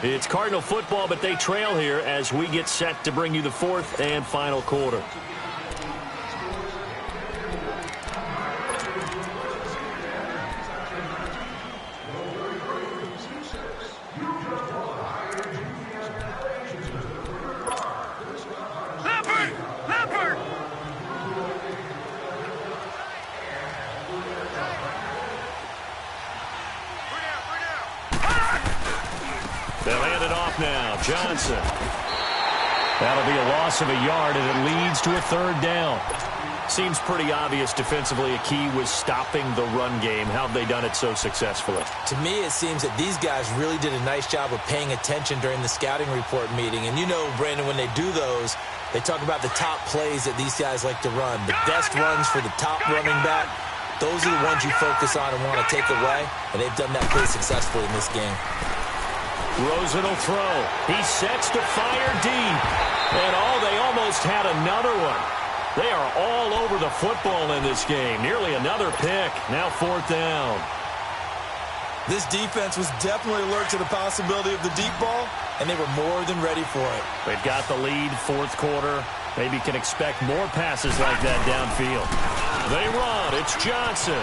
It's Cardinal football, but they trail here as we get set to bring you the 4th and final quarter. They'll hand it off now. Johnson. That'll be a loss of a yard, and it leads to a 3rd down. Seems pretty obvious defensively a key was stopping the run game. How have they done it so successfully? To me, it seems that these guys really did a nice job of paying attention during the scouting report meeting. And you know, Brandon, when they do those, they talk about the top plays that these guys like to run. The best runs for the top running back. those are the ones you focus on and want to take away, and they've done that pretty successfully in this game. Rosen will throw. He sets to fire deep. And they almost had another one. They are all over the football in this game. Nearly another pick. Now 4th down. This defense was definitely alert to the possibility of the deep ball, and they were more than ready for it. They've got the lead, 4th quarter. Maybe can expect more passes like that downfield. They run. It's Johnson.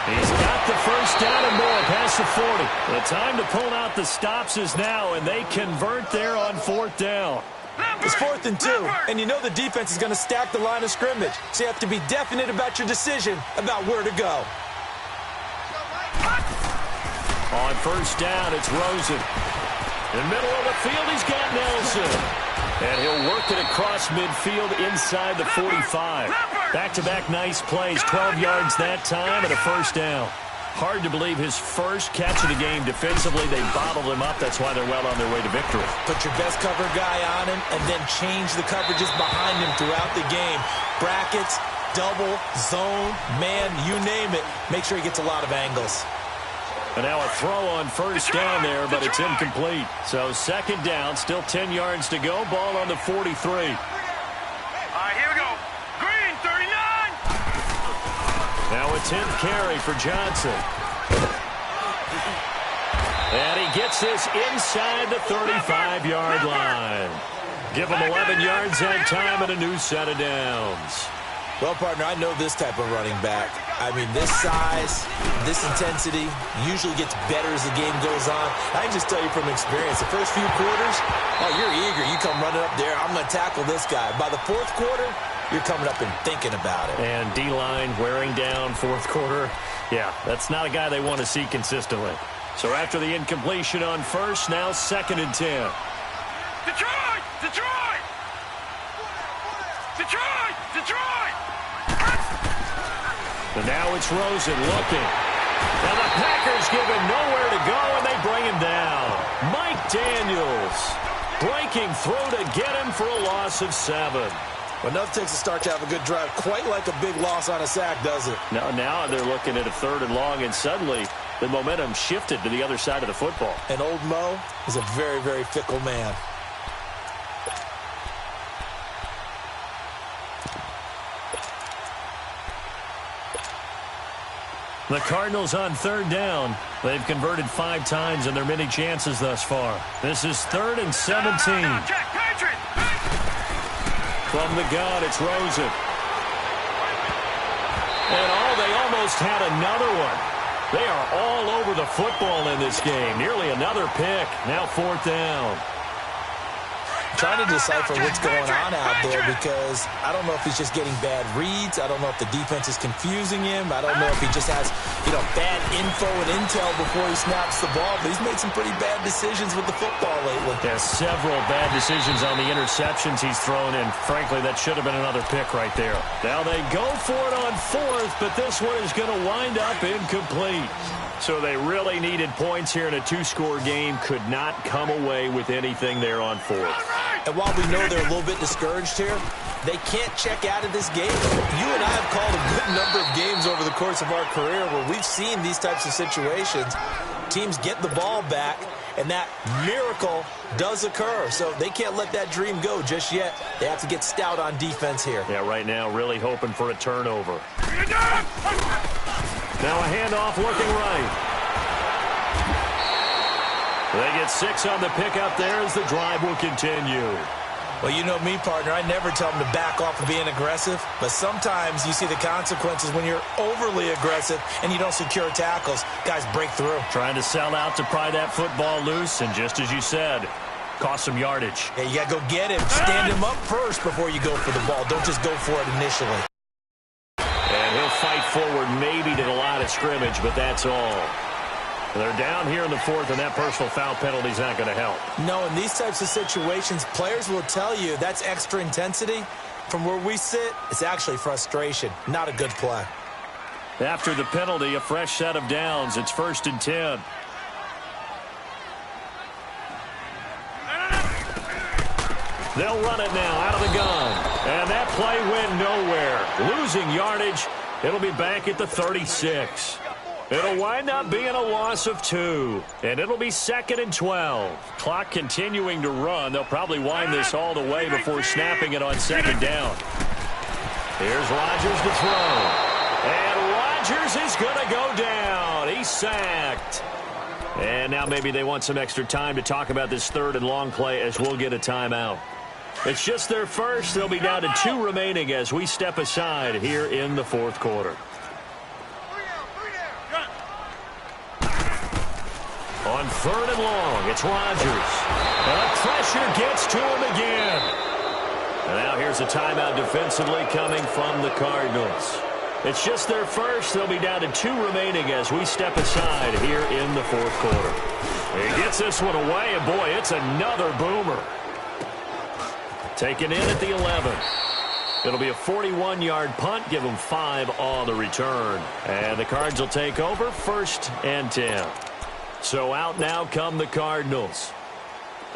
He's got the first down and more past the 40. The time to pull out the stops is now, and they convert there on 4th down. It's 4th and 2, and you know the defense is going to stack the line of scrimmage, so you have to be definite about your decision about where to go. On 1st down, it's Rosen. In the middle of the field, he's got Nelson. And he'll work it across midfield inside the 45. Back-to-back nice plays, 12 yards that time and a 1st down. Hard to believe his first catch of the game defensively. They bottled him up. That's why they're well on their way to victory. Put your best cover guy on him and then change the coverages behind him throughout the game. Brackets, double, zone, man, you name it. Make sure he gets a lot of angles. And now a throw on 1st down there, but it's incomplete. So 2nd down, still 10 yards to go. Ball on the 43. All right, here we go. Green, 39. Now a 10th carry for Johnson. And he gets this inside the 35-yard line. Give him 11 yards that time and a new set of downs. Well, partner, I know this type of running back. I mean, this size, this intensity usually gets better as the game goes on. I can just tell you from experience, the first few quarters, you're eager. You come running up there, I'm going to tackle this guy. By the 4th quarter, you're coming up and thinking about it. And D-line wearing down 4th quarter. Yeah, that's not a guy they want to see consistently. So after the incompletion on 1st, now 2nd and 10. Detroit! Detroit! Detroit! Detroit! And now it's Rosen looking. And the Packers give him nowhere to go, and they bring him down. Mike Daniels breaking through to get him for a loss of 7. Well, enough takes a start to have a good drive. Quite like a big loss on a sack, does it? Now they're looking at a 3rd and long, and suddenly the momentum shifted to the other side of the football. And old Mo is a very, very fickle man. The Cardinals on 3rd down. They've converted 5 times in their many chances thus far. This is 3rd and 17. From the gun, it's Rosen. And they almost had another one. They are all over the football in this game. Nearly another pick. Now 4th down. Trying to decipher what's going on out there because I don't know if he's just getting bad reads. I don't know if the defense is confusing him. I don't know if he just has, bad info and intel before he snaps the ball. But he's made some pretty bad decisions with the football lately. There's several bad decisions on the interceptions he's thrown in. Frankly, that should have been another pick right there. Now they go for it on 4th, but this one is going to wind up incomplete. So they really needed points here in a 2-score game. Could not come away with anything there on 4th. And while we know they're a little bit discouraged here, they can't check out of this game. You and I have called a good number of games over the course of our career where we've seen these types of situations. Teams get the ball back, and that miracle does occur. So they can't let that dream go just yet. They have to get stout on defense here. Yeah, right now really hoping for a turnover. Now a handoff looking right. They get 6 on the pickup there as the drive will continue. Well, you know me, partner. I never tell them to back off of being aggressive. But sometimes you see the consequences when you're overly aggressive and you don't secure tackles. Guys break through. Trying to sell out to pry that football loose. And just as you said, cost some yardage. Yeah, you got to go get him. Stand him up first before you go for the ball. Don't just go for it initially. And he'll fight forward maybe to the line of scrimmage, but that's all. They're down here in the 4th, and that personal foul penalty is not going to help. No, in these types of situations, players will tell you that's extra intensity. From where we sit, it's actually frustration. Not a good play. After the penalty, a fresh set of downs. It's 1st and 10. They'll run it now out of the gun. And that play went nowhere. Losing yardage It'll be back at the 36. It'll wind up being a loss of 2, and it'll be 2nd and 12. Clock continuing to run. They'll probably wind this all the way before snapping it on 2nd down. Here's Rodgers to throw. And Rodgers is going to go down. He's sacked. And now maybe they want some extra time to talk about this 3rd and long play as we'll get a timeout. It's just their first. They'll be down to 2 remaining as we step aside here in the 4th quarter. On 3rd and long, it's Rodgers. And the pressure gets to him again. And now here's a timeout defensively coming from the Cardinals. It's just their first. They'll be down to 2 remaining as we step aside here in the 4th quarter. He gets this one away, and boy, it's another boomer. Taken in at the 11. It'll be a 41-yard punt. Give them 5 on the return. And the Cards will take over 1st and 10. So out now come the Cardinals.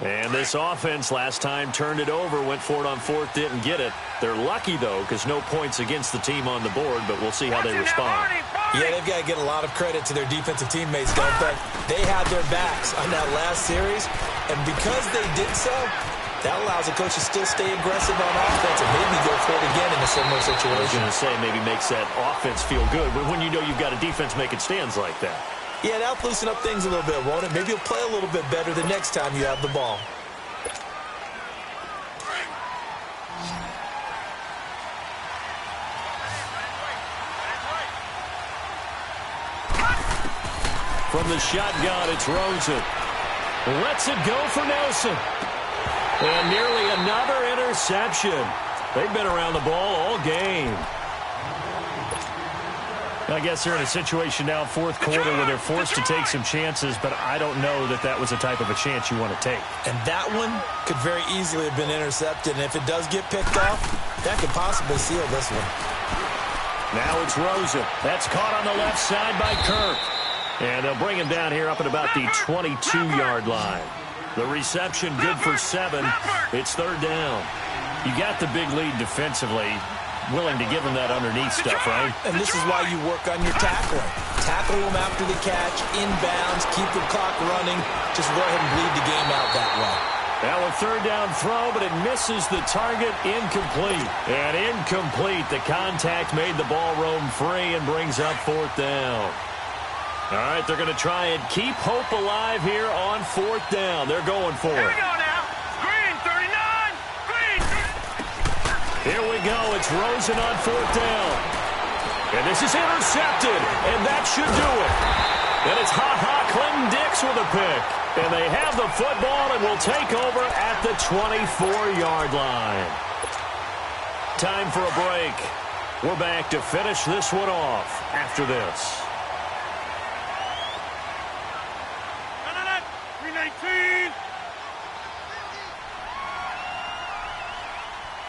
And this offense last time turned it over, went for it on 4th, didn't get it. They're lucky, though, because no points against the team on the board, but we'll see how they respond. Yeah, they've got to get a lot of credit to their defensive teammates, don't they? They had their backs on that last series, and because they did so, that allows the coach to still stay aggressive on offense and maybe go for it again in a similar situation. I was going to say maybe makes that offense feel good, but when you know you've got a defense making stands like that. Yeah, that'll loosen up things a little bit, won't it? Maybe you'll play a little bit better the next time you have the ball. From the shotgun, it's Rosen. Lets it go for Nelson. And nearly another interception. They've been around the ball all game. I guess they're in a situation now, 4th quarter, where they're forced to take some chances, but I don't know that that was the type of a chance you want to take. And that one could very easily have been intercepted, and if it does get picked off, that could possibly seal this one. Now it's Rosen. That's caught on the left side by Kirk. And they'll bring him down here up at about the 22-yard line. The reception good for 7. It's 3rd down. You got the big lead defensively. Willing to give him that underneath stuff, right? And this is why you work on your tackling. Tackle them after the catch, inbounds, keep the clock running. Just go ahead and bleed the game out that way. Now a 3rd down throw, but it misses the target. Incomplete. And incomplete. The contact made the ball roam free and brings up 4th down. All right, they're going to try and keep hope alive here on 4th down. They're going for it. Here we go now. Green, 39. Green. Here we go. It's Rosen on 4th down. And this is intercepted. And that should do it. And it's Clinton Dix with a pick. And they have the football and will take over at the 24-yard line. Time for a break. We're back to finish this one off after this. 319.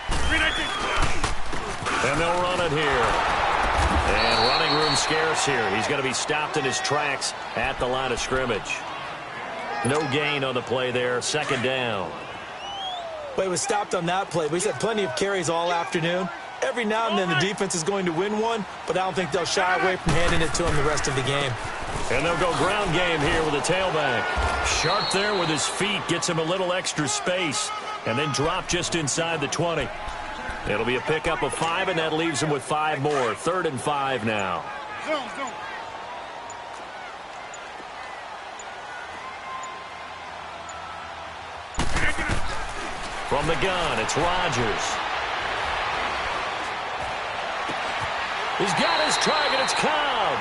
319. And they'll run it here. And running room scarce here. He's going to be stopped in his tracks at the line of scrimmage. No gain on the play there. 2nd down. Well, he was stopped on that play, but he's had plenty of carries all afternoon. Every now and then the defense is going to win one, but I don't think they'll shy away from handing it to him the rest of the game. And they'll go ground game here with a tailback. Sharp there with his feet. Gets him a little extra space. And then drop just inside the 20. It'll be a pickup of 5, and that leaves him with 5 more. 3rd and 5 now. Zone. From the gun, it's Rodgers. He's got his target. It's Cobb.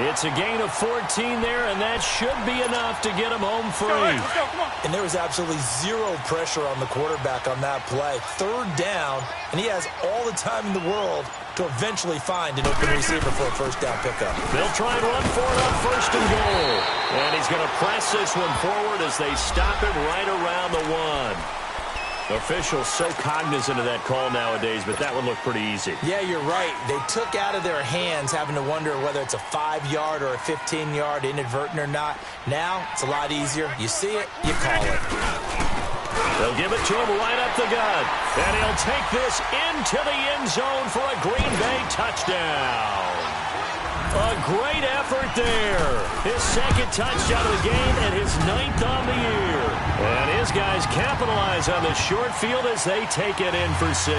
It's a gain of 14 there, and that should be enough to get him home free. Let's go, come on. And there was absolutely zero pressure on the quarterback on that play. 3rd down, and he has all the time in the world to eventually find an open receiver for a 1st down pickup. They'll try and run for it on 1st and goal. And he's going to press this one forward as they stop him right around the 1. Officials so cognizant of that call nowadays, but that one looked pretty easy. Yeah, you're right. They took out of their hands having to wonder whether it's a 5-yard or a 15-yard inadvertent or not. Now, it's a lot easier. You see it, you call it. They'll give it to him right up the gut. And he'll take this into the end zone for a Green Bay touchdown. A great effort there. His second touchdown of the game and his 9th on the year. And his guys capitalize on the short field as they take it in for 6.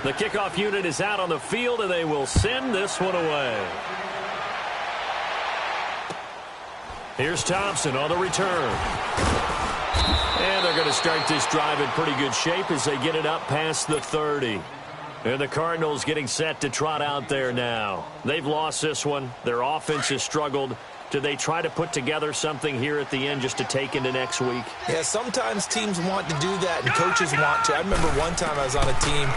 The kickoff unit is out on the field, and they will send this one away. Here's Thompson on the return. And they're going to start this drive in pretty good shape as they get it up past the 30. And the Cardinals getting set to trot out there now. They've lost this one. Their offense has struggled. Do they try to put together something here at the end just to take into next week? Yeah, sometimes teams want to do that and coaches want to. I remember one time I was on a team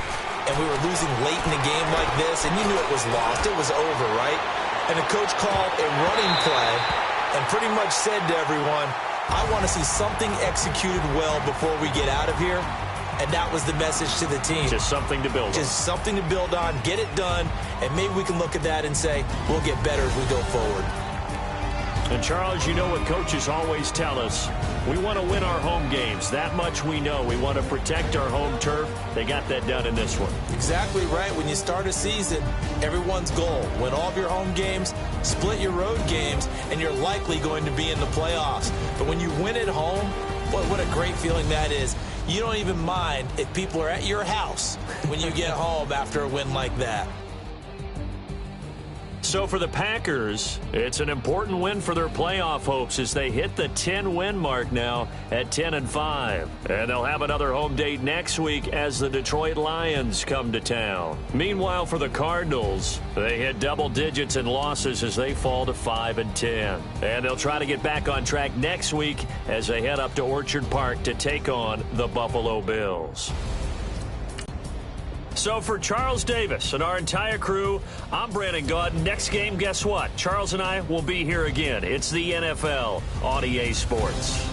and we were losing late in a game like this, and you knew it was lost. It was over, right? And the coach called a running play and pretty much said to everyone, I want to see something executed well before we get out of here. And that was the message to the team. Just something to build on. Just something to build on, get it done, and maybe we can look at that and say, we'll get better as we go forward. And, Charles, you know what coaches always tell us. We want to win our home games. That much we know. We want to protect our home turf. They got that done in this one. Exactly right. When you start a season, everyone's goal, win all of your home games, split your road games, and you're likely going to be in the playoffs. But when you win at home, boy, what a great feeling that is. You don't even mind if people are at your house when you get home after a win like that. So for the Packers, it's an important win for their playoff hopes as they hit the 10-win mark now at 10-5. And they'll have another home date next week as the Detroit Lions come to town. Meanwhile, for the Cardinals, they hit double digits in losses as they fall to 5-10. And they'll try to get back on track next week as they head up to Orchard Park to take on the Buffalo Bills. So for Charles Davis and our entire crew, I'm Brandon Gaud. Next game, guess what? Charles and I will be here again. It's the NFL on EA Sports.